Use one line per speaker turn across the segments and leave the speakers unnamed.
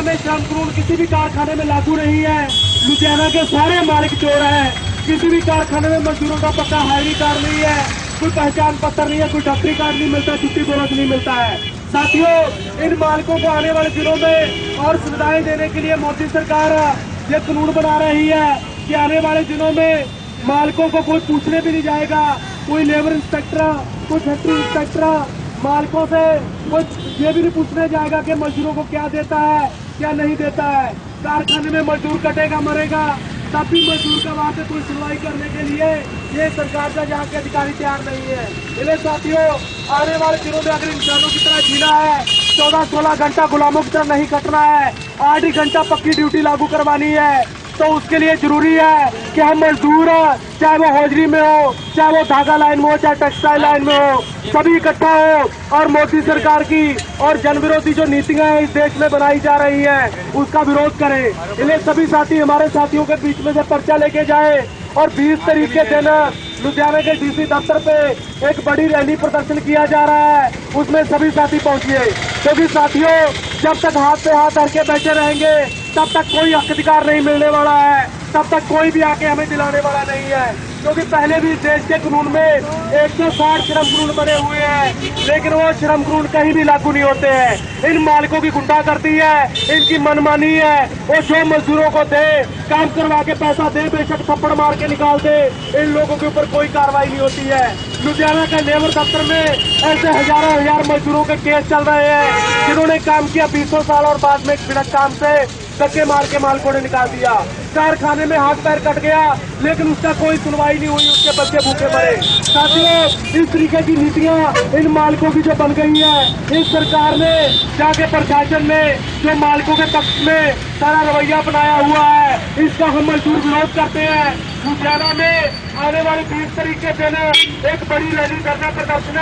में श्रम कानून किसी भी कारखाने में लागू नहीं है। लुधियाना के सारे मालिक चोर हैं। किसी भी कारखाने में मजदूरों का पक्का हायरी कार्ड नहीं है, कोई पहचान पत्र नहीं है, कोई डॉक्टरी कार्ड नहीं मिलता, छुट्टी बोनस नहीं मिलता है। साथियों, इन मालिकों को आने वाले दिनों में और सुविधाएं देने के लिए मोदी सरकार ये कानून बना रही है कि आने वाले दिनों में मालिकों को कोई पूछने भी नहीं जाएगा। कोई लेबर इंस्पेक्टर, कोई फैक्ट्री इंस्पेक्टर मालिकों से कुछ ये भी नहीं पूछने जाएगा कि मजदूरों को क्या देता है क्या नहीं देता है। कारखाने में मजदूर कटेगा मरेगा, तब भी मजदूर का वहाँ पे कोई सुनवाई करने के लिए ये सरकार का यहाँ के अधिकारी तैयार नहीं है। इसलिए साथियों, आने वाले दिनों में अगर इंसानों की तरह जीना है, 14-16 घंटा गुलामों की तरह नहीं कटना है, 8 ही घंटा पक्की ड्यूटी लागू करवानी है, तो उसके लिए जरूरी है कि हम मजदूर, चाहे वो हौजरी में हो, चाहे वो धागा लाइन में हो, चाहे टेक्सटाइल लाइन में हो, सभी इकट्ठा हो और मोदी सरकार की और जन विरोधी जो नीतियां हैं इस देश में बनाई जा रही हैं उसका विरोध करें। इसलिए सभी साथी हमारे साथियों के बीच में से पर्चा लेके जाए और 20 तारीख के दिन लुधियाना के डीसी दफ्तर पे एक बड़ी रैली प्रदर्शन किया जा रहा है, उसमें सभी साथी पहुंचिए। क्योंकि साथियों, जब तक हाथ पे हाथ धर के बैठे रहेंगे तब तक कोई हक अधिकार नहीं मिलने वाला है, तब तक कोई भी आके हमें दिलाने वाला नहीं है। क्योंकि पहले भी देश के कानून में 160 श्रम कानून बने हुए हैं, लेकिन वो श्रम कानून कहीं भी लागू नहीं होते हैं। इन मालिकों की गुंडागर्दी है, इनकी मनमानी है। वो जो मजदूरों को दे, काम करवा के पैसा दे, बेशक थप्पड़ मार के निकाल दे, इन लोगों के ऊपर कोई कार्रवाई नहीं होती है। लुधियाना का लेबर दफ्तर में ऐसे हजारों हजार मजदूरों के केस चल रहे हैं जिन्होंने काम किया 20 साल और बाद में बिना काम से धक्के मार के मालिकों ने निकाल दिया। कारखाने में हाथ पैर कट गया, लेकिन उसका कोई सुनवाई नहीं हुई, उसके बच्चे भूखे मरे। साथियों, इस तरीके की नीतियां इन मालिकों की जो बन गई है, इस सरकार ने जाके प्रशासन ने जो मालिकों के पक्ष में सारा रवैया बनाया हुआ है, इसका हम मजदूर विरोध करते हैं। लुधियाना में आने वाली 20 तारीख के दिन एक बड़ी रैली करना प्रदर्शन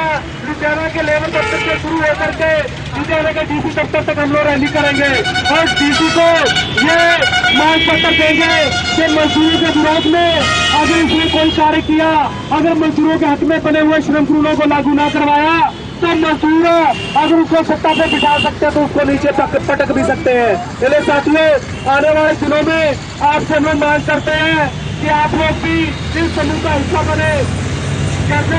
लुधियाना के लेबर दफ्तर से शुरू होकर के लुधियाना के डीसी दफ्तर तक हम लोग रैली करेंगे और डीसी को ये मांग पत्र देंगे कि मजदूरों के विरोध में अगर इसने कोई कार्य किया, अगर मजदूरों के हक में बने हुए श्रम कानूनों को लागू ना करवाया, तो मजदूर अगर उसको सत्ता पे बिठा सकते हैं तो उसको नीचे पटक भी सकते हैं। इसलिए साथियों, आने वाले दिनों में आपसे हम लोग मांग करते हैं कि आप लोग भी इस समूह का हिस्सा बने। जैसे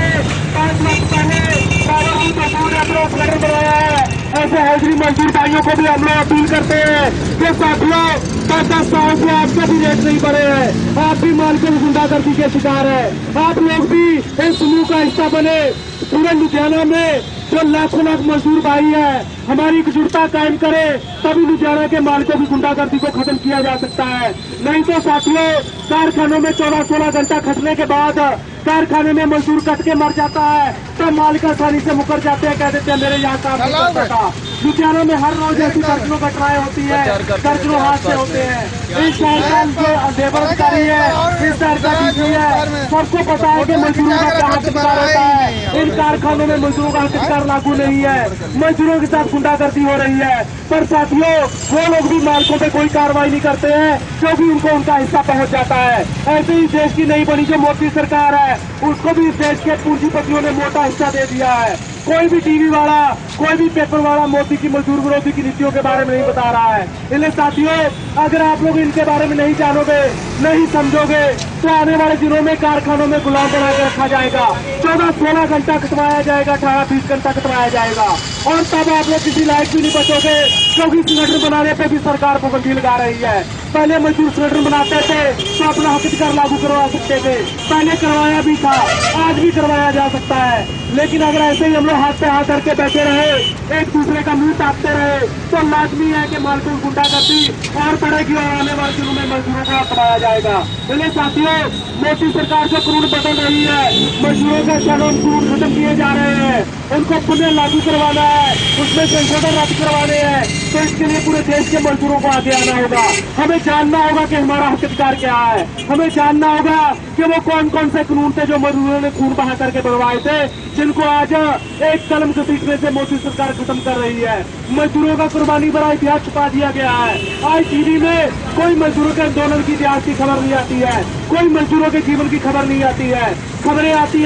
5 लाख पहले पावरलूम मजदूर ने अपना संगठन बनाया है, ऐसे हाजिरी मजदूर भाइयों को भी हम लोग अपील करते हैं कि साथियों, 10-10 साल से आपके भी रेट नहीं बढ़े हैं, आप भी मालिकों की गुंडागर्दी के शिकार है। आप लोग भी इस समूह का हिस्सा बने। पूरे लुधियाना में जो लाखों मजदूर भाई है, हमारी एकजुटता कायम करे, तभी लुधियाना के मालिकों की गुंडागर्दी को खत्म किया जा सकता है। नहीं तो साथियों, कारखानों में 14-16 घंटा खटने के बाद कारखाने में मजदूर कट के मर जाता है, तो मालिक आसानी से मुकर जाते हैं, कह देते हैं मेरे यहाँ काम नहीं कर सकता। लुधियाना में हर रोज ऐसी दर्जनों घटनाएं होती है, दर्जनों हादसे होते हैं। इस शहर का जो लेबर अधिकारी है, इस शहर का डीसी है, सबको पता है कि मजदूरों का क्या अधिकार होता है। इन कारखानों में मजदूरों का अधिकार लागू नहीं है, मजदूरों के साथ गुंडागर्दी हो रही है। पर साथियों, वो लोग भी मालिकों पे कोई कार्रवाई नहीं करते हैं क्योंकि उनको उनका हिस्सा पहुंच जाता है। ऐसे ही देश की नई बनी जो मोदी सरकार है, उसको भी इस देश के पूंजीपतियों ने मोटा हिस्सा दे दिया है। कोई भी टीवी वाला, कोई भी पेपर वाला मोदी की मजदूर विरोधी की नीतियों के बारे में नहीं बता रहा है। इसलिए साथियों, अगर आप लोग इनके बारे में नहीं जानोगे, नहीं समझोगे, तो आने वाले दिनों में कारखानों में गुलाम बना के रखा जाएगा, 14-16 घंटा कटवाया जाएगा, 18-20 घंटा कटवाया जाएगा, और तब आप लोग किसी लायक भी नहीं बचोगे। क्योंकि संगठन बनाने पे भी सरकार पाबंदी लगा रही है। पहले मजदूर संगठन बनाते थे तो अपना हक अधिकार लागू करवा सकते थे, पहले करवाया भी था, आज भी करवाया जा सकता है। लेकिन अगर ऐसे ही हम लोग हाथ पे हाथ धर के बैठे रहे, एक दूसरे का मुंह ताकते रहे, तो लाजमी है कि मालिकों की गुंडागर्दी और बढ़ेगी और आने वाले दिनों में मजदूरों को अपनाया जाएगा। इसलिए साथियों, मोदी सरकार जो कानून बदल रही है, मजदूरों का श्रम कानून खत्म किए जा रहे हैं, उनको पुनः लागू करवाना है, उसमें संशोधन रद्द करवाने हैं, तो इसके लिए पूरे देश के मजदूरों को आगे आना होगा। हमें जानना होगा कि हमारा हक अधिकार क्या है, हमें जानना होगा कि वो कौन कौन से कानून थे जो मजदूरों ने खून बहा करके बनवाए थे, जिनको आज एक कलम घसीटने से मोदी सरकार खत्म कर रही है। मजदूरों का कुर्बानी भरा इतिहास छुपा दिया गया है। आज टीवी में कोई मजदूरों के आंदोलन की इतिहास की खबर नहीं आती है, कोई मजदूरों के जीवन की खबर नहीं आती है। खबरें आती है